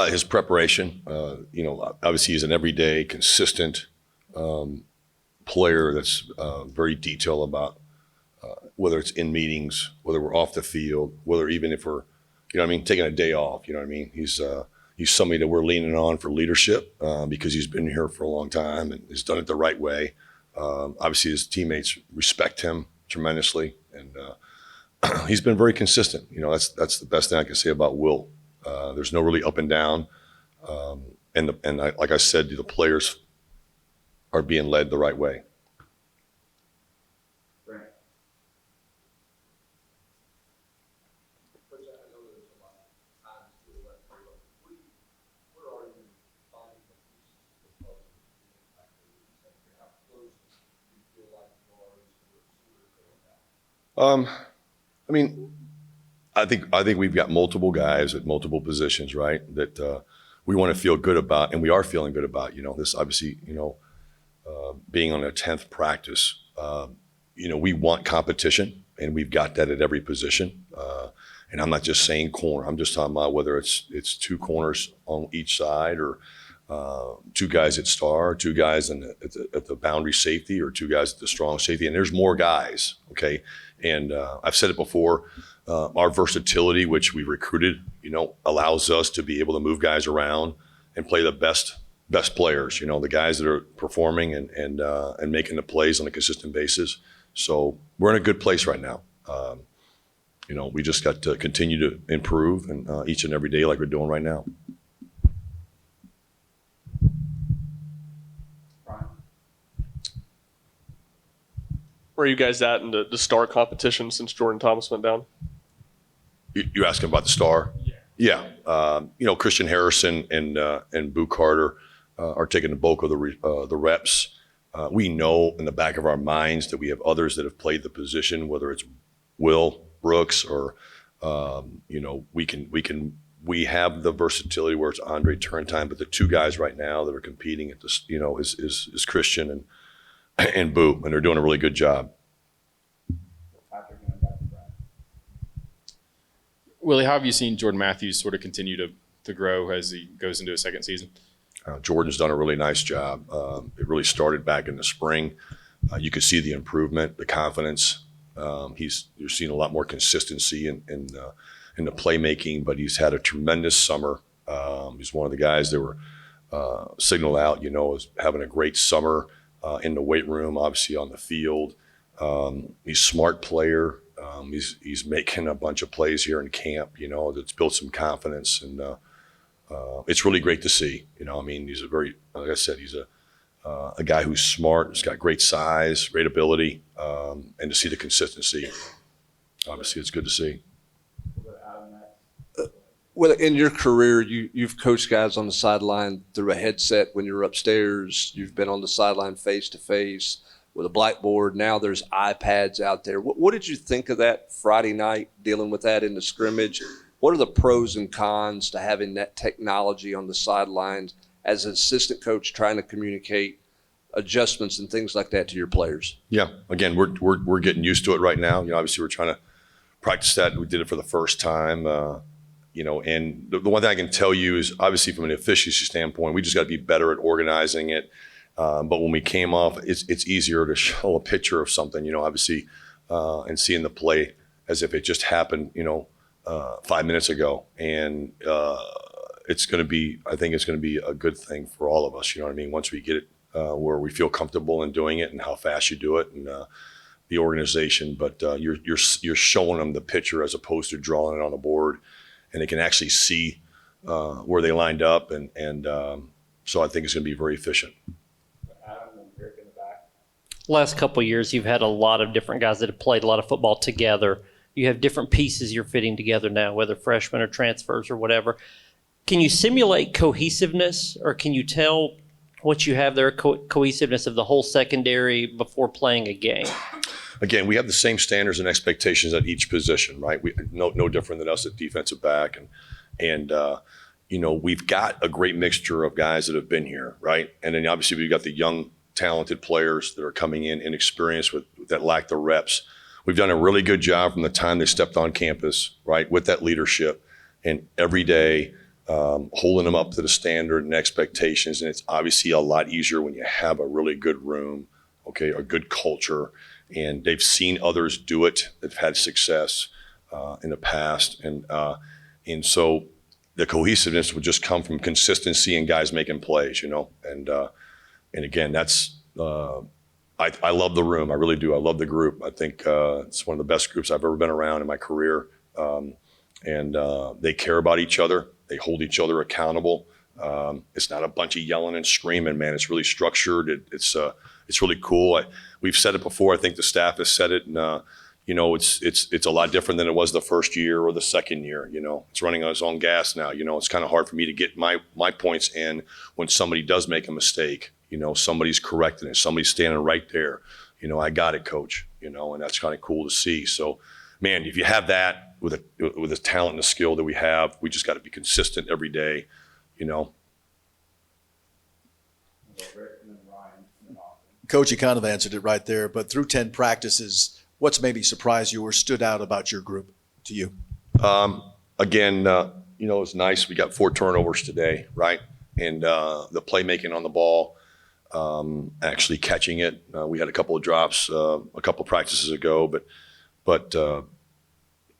His preparation, obviously he's an everyday, consistent player that's very detailed about whether it's in meetings, whether we're off the field, whether even if we're, taking a day off, He's somebody that we're leaning on for leadership because he's been here for a long time and has done it the right way. Obviously his teammates respect him tremendously, and he's been very consistent. That's the best thing I can say about Will. There's no really up and down, like I said, the players are being led the right way. I think we've got multiple guys at multiple positions, right? That we want to feel good about, and we are feeling good about. This obviously, being on a 10th practice, we want competition, and we've got that at every position. And I'm not just saying corner. I'm just talking about whether it's two corners on each side, or two guys at star, two guys at the boundary safety, or two guys at the strong safety. And there's more guys, okay? And I've said it before, our versatility, which we recruited, allows us to be able to move guys around and play the best players, the guys that are performing and making the plays on a consistent basis. So we're in a good place right now. We just got to continue to improve, and each and every day like we're doing right now. Where are you guys at in the star competition since Jordan Thomas went down? You asking about the star? Yeah. Christian Harrison and Boo Carter are taking the bulk of the reps. We know in the back of our minds that we have others that have played the position, whether it's Will Brooks or we have the versatility where it's Andre Turrentine, but the two guys right now that are competing at this, is Christian and Boo, and they're doing a really good job. Willie, how have you seen Jordan Matthews sort of continue to grow as he goes into his second season? Jordan's done a really nice job. It really started back in the spring. You could see the improvement, the confidence. You're seeing a lot more consistency in the playmaking, but he's had a tremendous summer. He's one of the guys that were signaled out, as having a great summer in the weight room, obviously on the field. He's a smart player. He's making a bunch of plays here in camp, that's built some confidence, and it's really great to see. He's a very, like I said, he's a guy who's smart. He's got great size, great ability, and to see the consistency, obviously, it's good to see. Well, in your career, you've coached guys on the sideline through a headset when you're upstairs. You've been on the sideline face-to-face with a blackboard. Now there's iPads out there. What did you think of that Friday night, dealing with that in the scrimmage? What are the pros and cons to having that technology on the sidelines as an assistant coach trying to communicate adjustments and things like that to your players? Yeah, again, we're getting used to it right now. Obviously we're trying to practice that. We did it for the first time. And the one thing I can tell you is, obviously from an efficiency standpoint, we just got to be better at organizing it. But when we came off, it's easier to show a picture of something, obviously, and seeing the play as if it just happened, 5 minutes ago. And it's going to be, I think it's going to be a good thing for all of us. Once we get it where we feel comfortable in doing it and how fast you do it, and the organization. But you're showing them the picture as opposed to drawing it on a board, and they can actually see where they lined up. And so I think it's going to be very efficient. Last couple of years, you've had a lot of different guys that have played a lot of football together. You have different pieces you're fitting together now, whether freshmen or transfers or whatever. Can you simulate cohesiveness, or can you tell what you have there, cohesiveness of the whole secondary before playing a game? Again, we have the same standards and expectations at each position, right? We no different than us at defensive back, and we've got a great mixture of guys that have been here, right? And then obviously we've got the young, talented players that are coming in inexperienced that lack the reps. We've done a really good job from the time they stepped on campus, right, with that leadership, and every day holding them up to the standard and expectations. And it's obviously a lot easier when you have a really good room, okay, a good culture, and they've seen others do it. They've had success in the past. And so the cohesiveness would just come from consistency and guys making plays, and again, that's, I love the room. I really do. I love the group. I think it's one of the best groups I've ever been around in my career. And they care about each other. They hold each other accountable. It's not a bunch of yelling and screaming, man. It's really structured. It's really cool. We've said it before. I think the staff has said it, and it's a lot different than it was the first year or the second year. It's running on its own gas now. It's kind of hard for me to get my points in when somebody does make a mistake. Somebody's correcting it. Somebody's standing right there. I got it, coach. And that's kind of cool to see. So, man, if you have that with the talent and the skill that we have, we just got to be consistent every day. Coach, you kind of answered it right there, but through 10 practices, what's maybe surprised you or stood out about your group to you? Again, it's nice. We got 4 turnovers today, right? And the playmaking on the ball, actually catching it. We had a couple of drops a couple of practices ago, but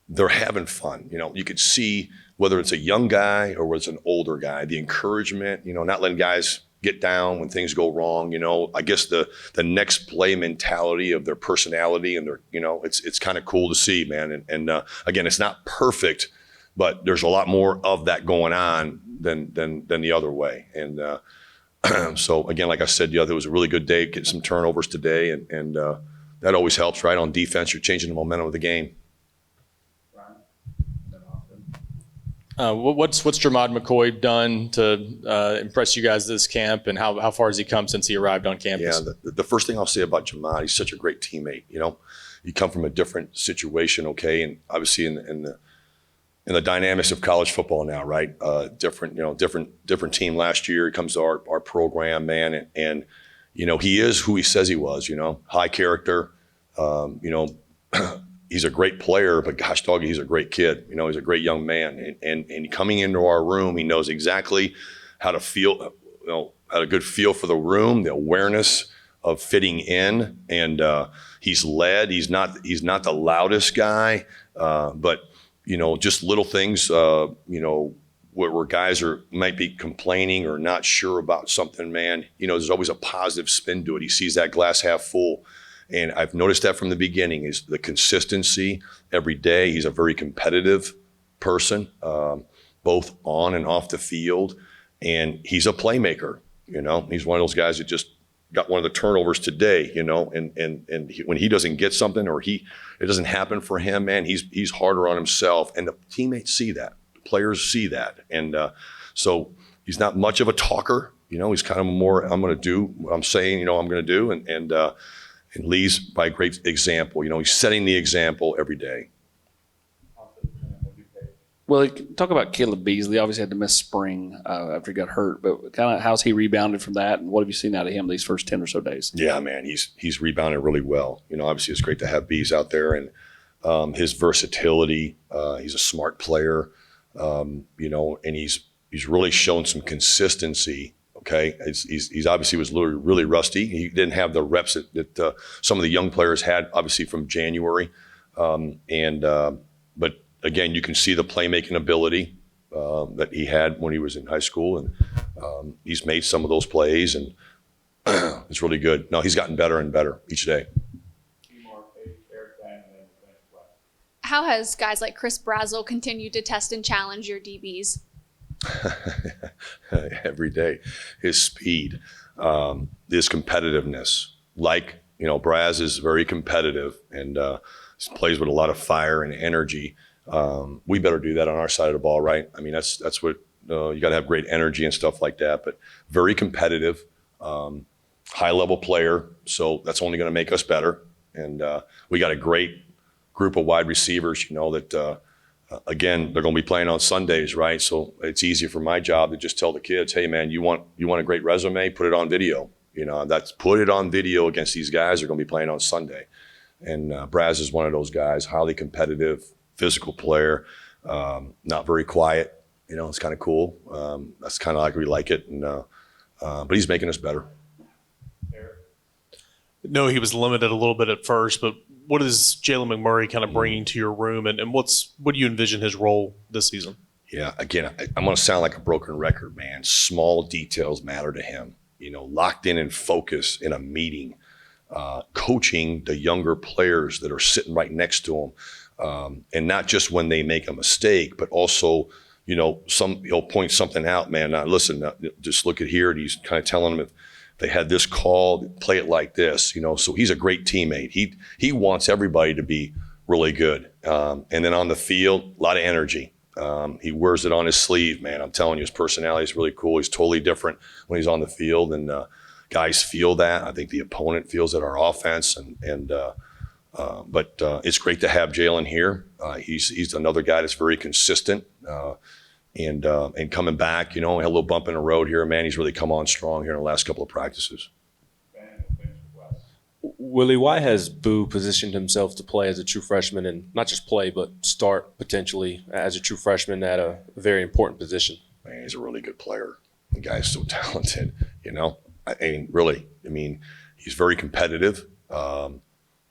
they're having fun. You could see whether it's a young guy or whether it's an older guy, the encouragement, not letting guys get down when things go wrong. I guess the next play mentality of their personality and their, it's kind of cool to see, man. And again, it's not perfect, but there's a lot more of that going on than the other way. And so again, like I said, it was a really good day, getting some turnovers today, and that always helps, right? On defense, you're changing the momentum of the game. What's Jamal McCoy done to impress you guys this camp, and how far has he come since he arrived on campus? Yeah, the first thing I'll say about Jamal, he's such a great teammate. You come from a different situation, okay, and obviously in the dynamics of college football now, right? Different team last year. He comes to our program, man, and he is who he says he was. High character. He's a great player, but gosh dog, he's a great kid. He's a great young man, and coming into our room, he knows exactly how to feel. Had a good feel for the room, the awareness of fitting in, and he's led. He's not the loudest guy, but just little things. Where guys might be complaining or not sure about something, man. There's always a positive spin to it. He sees that glass half full. And I've noticed that from the beginning is the consistency every day. He's a very competitive person, both on and off the field. And he's a playmaker, He's one of those guys that just got one of the turnovers today, and when he doesn't get something or it doesn't happen for him, man, he's harder on himself. And the teammates see that. The players see that. And so he's not much of a talker. He's kind of more, I'm going to do what I'm saying, I'm going to do. And leads by a great example. He's setting the example every day. Well, talk about Caleb Beasley. Obviously had to miss spring after he got hurt, but kind of how's he rebounded from that, and what have you seen out of him these first 10 or so days? Yeah, man, he's rebounded really well. Obviously it's great to have Bees out there, and his versatility. He's a smart player, and he's really shown some consistency. Okay, he's obviously was really rusty. He didn't have the reps that some of the young players had, obviously from January. But again, you can see the playmaking ability that he had when he was in high school, and he's made some of those plays, and it's really good. No, he's gotten better and better each day. How has guys like Chris Brazzle continued to test and challenge your DBs? Every day, his speed, his competitiveness. Braz is very competitive and plays with a lot of fire and energy. We better do that on our side of the ball, right? I mean, that's what you got to have, great energy and stuff like that. But very competitive, high level player. So that's only going to make us better. And we got a great group of wide receivers, that. Again, they're going to be playing on Sundays, right? So it's easy for my job to just tell the kids, hey, man, you want a great resume? Put it on video. Put it on video against these guys who are going to be playing on Sunday. And Braz is one of those guys, highly competitive, physical player, not very quiet, You know, it's kind of cool. That's kind of like we like it. And but he's making us better. No, he was limited a little bit at first, but what is Jaylen McMurray kind of bringing to your room, and what do you envision his role this season? Yeah, again, I'm going to sound like a broken record, man. Small details matter to him. You know, locked in and focused in a meeting, coaching the younger players that are sitting right next to him, and not just when they make a mistake, but also, you know, he'll point something out, man. Now, listen, just look at here, and he's kind of telling them if they had this call, play it like this, you know. So he's a great teammate. He wants everybody to be really good, and then on the field, a lot of energy. He wears it on his sleeve, man. I'm telling you, his personality is really cool. He's totally different when he's on the field, and guys feel that. I think the opponent feels it, our offense, but it's great to have Jaylen here. He's another guy that's very consistent, and coming back, you know, had a little bump in the road here, man. He's really come on strong here in the last couple of practices. Willie, why has Boo positioned himself to play as a true freshman, and not just play, but start potentially as a true freshman at a very important position? Man, he's a really good player. The guy's so talented, you know. Really, he's very competitive. And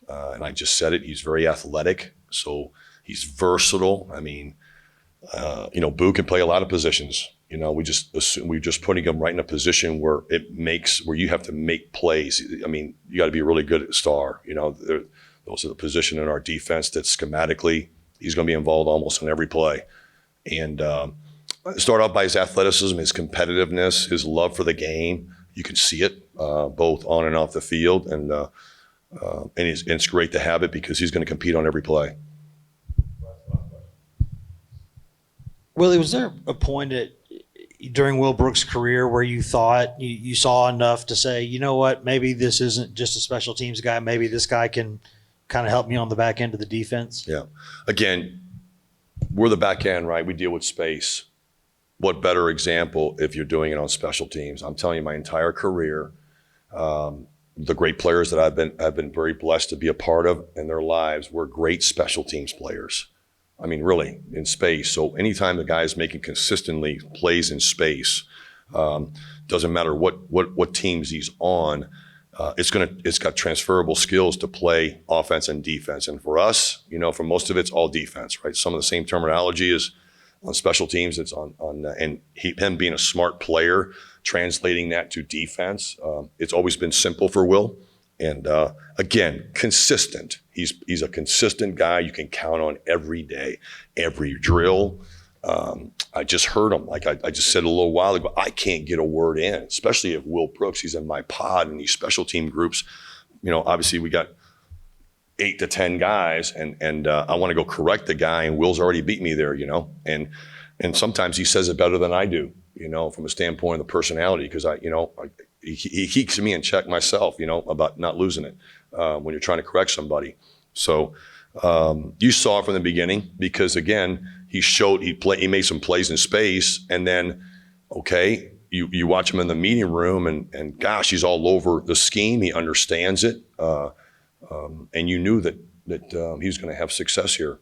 I just said it, he's very athletic. So he's versatile. Boo can play a lot of positions. You know, we're just putting him right in a position where where you have to make plays. You got to be really good at star. You know, those are the position in our defense that schematically he's going to be involved almost in every play. And start off by his athleticism, his competitiveness, his love for the game. You can see it both on and off the field, and it's great to have it because he's going to compete on every play. Willie, was there a point during Will Brooks' career where you thought you saw enough to say, you know what, maybe this isn't just a special teams guy, maybe this guy can kind of help me on the back end of the defense? Yeah. Again, we're the back end, right? We deal with space. What better example if you're doing it on special teams? I'm telling you, my entire career, the great players that I've been very blessed to be a part of in their lives were great special teams players. Really, in space. So anytime the guy's making consistently plays in space, doesn't matter what teams he's on, it's got transferable skills to play offense and defense. And for us, you know, for most of it's all defense, right? Some of the same terminology is on special teams. It's and him being a smart player, translating that to defense. It's always been simple for Will. And again, consistent. He's a consistent guy you can count on every day, every drill. I just heard him, like I just said a little while ago, I can't get a word in, especially if Will Brooks, he's in my pod and these special team groups. You know, obviously we got 8 to 10 guys, and I want to go correct the guy, and Will's already beat me there, you know. And sometimes he says it better than I do, you know, from a standpoint of the personality, because he keeps me in check myself, you know, about not losing it when you're trying to correct somebody. So you saw it from the beginning, because again, he made some plays in space, and then, okay, you watch him in the meeting room, and gosh, he's all over the scheme. He understands it, and you knew that he was going to have success here.